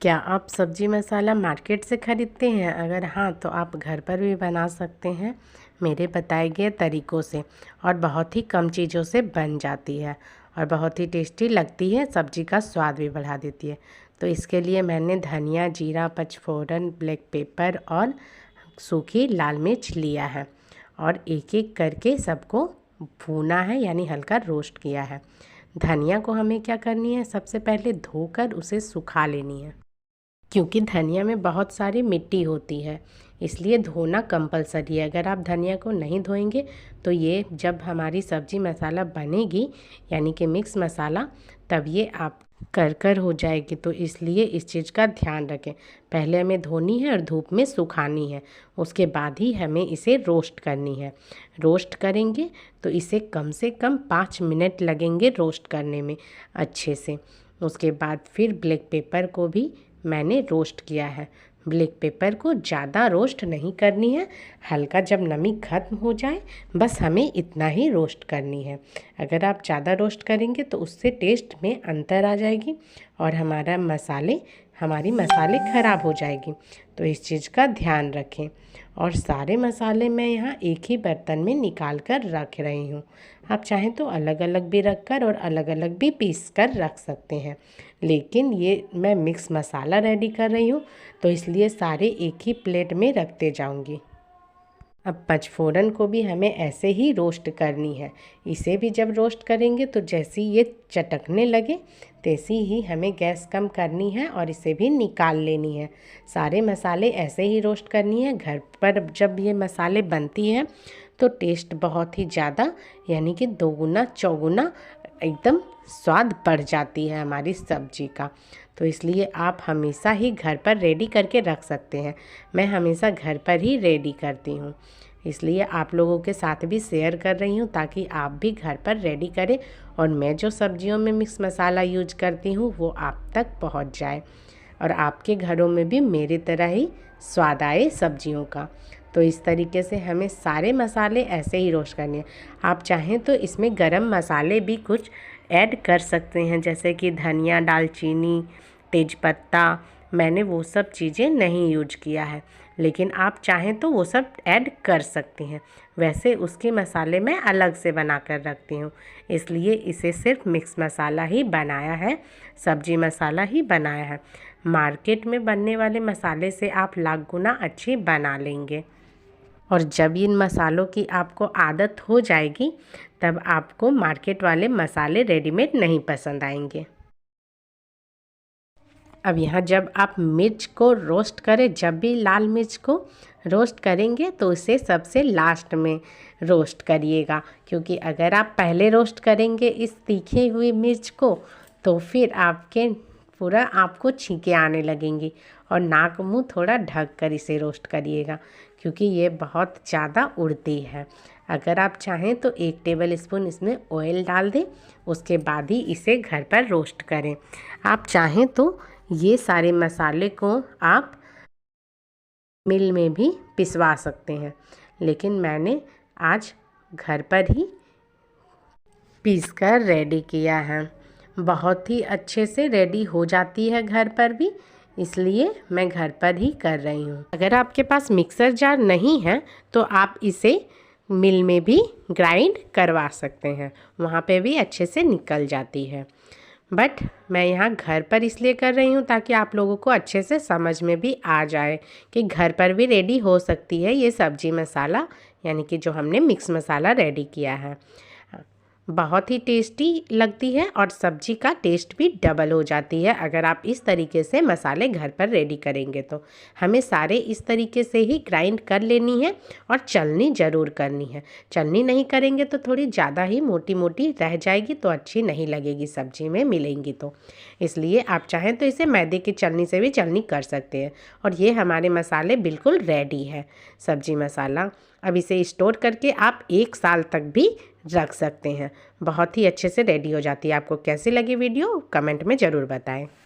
क्या आप सब्जी मसाला मार्केट से ख़रीदते हैं? अगर हाँ, तो आप घर पर भी बना सकते हैं मेरे बताए गए तरीक़ों से, और बहुत ही कम चीज़ों से बन जाती है और बहुत ही टेस्टी लगती है। सब्जी का स्वाद भी बढ़ा देती है। तो इसके लिए मैंने धनिया, जीरा, पचफोरन, ब्लैक पेपर और सूखी लाल मिर्च लिया है और एक एक करके सबको भूना है, यानी हल्का रोस्ट किया है। धनिया को हमें क्या करनी है, सबसे पहले धोकर उसे सुखा लेनी है, क्योंकि धनिया में बहुत सारी मिट्टी होती है, इसलिए धोना कंपलसरी है। अगर आप धनिया को नहीं धोएंगे तो ये जब हमारी सब्जी मसाला बनेगी, यानी कि मिक्स मसाला, तब ये आप कर हो जाएगी। तो इसलिए इस चीज़ का ध्यान रखें। पहले हमें धोनी है और धूप में सुखानी है, उसके बाद ही हमें इसे रोस्ट करनी है। रोस्ट करेंगे तो इसे कम से कम 5 मिनट लगेंगे रोस्ट करने में अच्छे से। उसके बाद फिर ब्लैक पेपर को भी मैंने रोस्ट किया है। ब्लैक पेपर को ज़्यादा रोस्ट नहीं करनी है, हल्का जब नमी ख़त्म हो जाए बस हमें इतना ही रोस्ट करनी है। अगर आप ज़्यादा रोस्ट करेंगे तो उससे टेस्ट में अंतर आ जाएगी और हमारी मसाले ख़राब हो जाएगी। तो इस चीज़ का ध्यान रखें। और सारे मसाले मैं यहाँ एक ही बर्तन में निकाल कर रख रही हूँ। आप चाहें तो अलग अलग भी रख कर और अलग अलग भी पीस कर रख सकते हैं, लेकिन ये मैं मिक्स मसाला रेडी कर रही हूँ तो इसलिए सारे एक ही प्लेट में रखते जाऊँगी। अब पचफोरन को भी हमें ऐसे ही रोस्ट करनी है। इसे भी जब रोस्ट करेंगे तो जैसी ये चटकने लगे तैसी ही हमें गैस कम करनी है और इसे भी निकाल लेनी है। सारे मसाले ऐसे ही रोस्ट करनी है। घर पर जब ये मसाले बनती हैं तो टेस्ट बहुत ही ज़्यादा, यानी कि दोगुना चौगुना एकदम स्वाद बढ़ जाती है हमारी सब्जी का। तो इसलिए आप हमेशा ही घर पर रेडी करके रख सकते हैं। मैं हमेशा घर पर ही रेडी करती हूँ, इसलिए आप लोगों के साथ भी शेयर कर रही हूँ ताकि आप भी घर पर रेडी करें और मैं जो सब्जियों में मिक्स मसाला यूज करती हूँ वो आप तक पहुँच जाए और आपके घरों में भी मेरी तरह ही स्वाद आए सब्जियों का। तो इस तरीके से हमें सारे मसाले ऐसे ही रोस्ट करने हैं। आप चाहें तो इसमें गरम मसाले भी कुछ ऐड कर सकते हैं, जैसे कि धनिया, दालचीनी, तेज़पत्ता। मैंने वो सब चीज़ें नहीं यूज किया है, लेकिन आप चाहें तो वो सब ऐड कर सकती हैं। वैसे उसके मसाले मैं अलग से बना कर रखती हूँ, इसलिए इसे सिर्फ मिक्स मसाला ही बनाया है, सब्जी मसाला ही बनाया है। मार्केट में बनने वाले मसाले से आप लाख गुना अच्छी बना लेंगे। और जब इन मसालों की आपको आदत हो जाएगी तब आपको मार्केट वाले मसाले रेडीमेड नहीं पसंद आएंगे। अब यहाँ जब आप मिर्च को रोस्ट करें, जब भी लाल मिर्च को रोस्ट करेंगे तो उसे सबसे लास्ट में रोस्ट करिएगा, क्योंकि अगर आप पहले रोस्ट करेंगे इस तीखे हुई मिर्च को तो फिर आपको छींके आने लगेंगी। और नाक मुंह थोड़ा ढक कर इसे रोस्ट करिएगा, क्योंकि ये बहुत ज़्यादा उड़ती है। अगर आप चाहें तो 1 टेबल स्पून इसमें ऑयल डाल दें, उसके बाद ही इसे घर पर रोस्ट करें। आप चाहें तो ये सारे मसाले को आप मिल में भी पिसवा सकते हैं, लेकिन मैंने आज घर पर ही पीस कर रेडी किया है। बहुत ही अच्छे से रेडी हो जाती है घर पर भी, इसलिए मैं घर पर ही कर रही हूँ। अगर आपके पास मिक्सर जार नहीं है तो आप इसे मिल में भी ग्राइंड करवा सकते हैं, वहाँ पे भी अच्छे से निकल जाती है। बट मैं यहाँ घर पर इसलिए कर रही हूँ ताकि आप लोगों को अच्छे से समझ में भी आ जाए कि घर पर भी रेडी हो सकती है ये सब्जी मसाला, यानी कि जो हमने मिक्स मसाला रेडी किया है। बहुत ही टेस्टी लगती है और सब्जी का टेस्ट भी डबल हो जाती है अगर आप इस तरीके से मसाले घर पर रेडी करेंगे। तो हमें सारे इस तरीके से ही ग्राइंड कर लेनी है और चलनी ज़रूर करनी है। चलनी नहीं करेंगे तो थोड़ी ज़्यादा ही मोटी मोटी रह जाएगी, तो अच्छी नहीं लगेगी सब्जी में मिलेंगी। तो इसलिए आप चाहें तो इसे मैदे की चलनी से भी चलनी कर सकते हैं। और ये हमारे मसाले बिल्कुल रेडी है, सब्जी मसाला। अब इसे स्टोर करके आप 1 साल तक भी रख सकते हैं। बहुत ही अच्छे से रेडी हो जाती है। आपको कैसी लगी वीडियो कमेंट में ज़रूर बताएं।